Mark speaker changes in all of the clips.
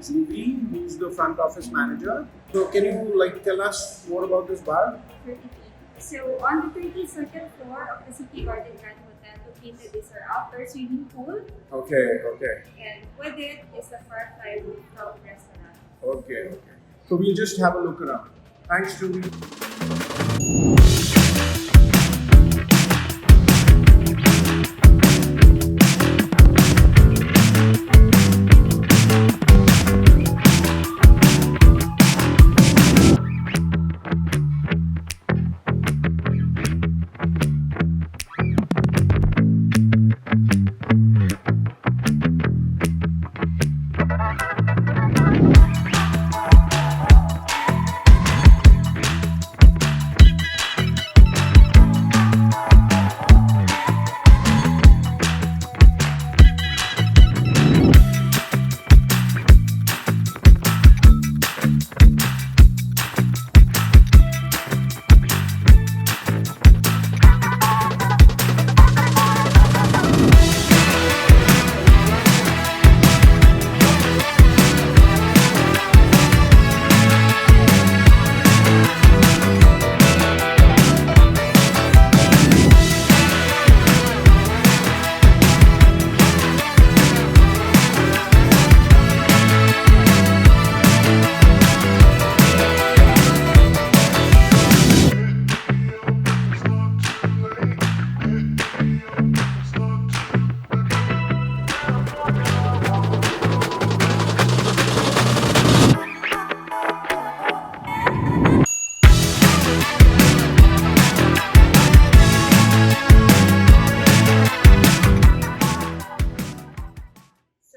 Speaker 1: Judy, who's the front office manager. So can you tell us more about this bar?
Speaker 2: So on the 32nd floor of the City Garden Grand Hotel, located is our outdoor swimming pool.
Speaker 1: Okay.
Speaker 2: And with it is the Firefly Rooftop Restaurant.
Speaker 1: Okay. So we'll just have a look around. Thanks, Judy.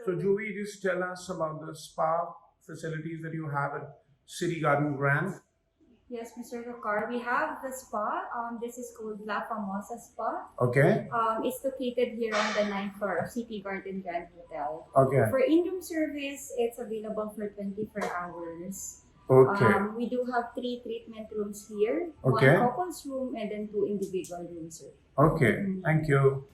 Speaker 1: So Joey, just tell us about the spa facilities that you have at City Garden Grand.
Speaker 2: Yes, Mr. Kakar, we have the spa. This is called La Famosa Spa.
Speaker 1: Okay.
Speaker 2: It's located here on the ninth floor of City Garden Grand Hotel.
Speaker 1: Okay.
Speaker 2: For in-room service, it's available for 24 hours.
Speaker 1: Okay.
Speaker 2: We do have 3 treatment rooms here,
Speaker 1: Okay.
Speaker 2: 1 couples room, and then 2 individual rooms, sir.
Speaker 1: Okay. Thank you.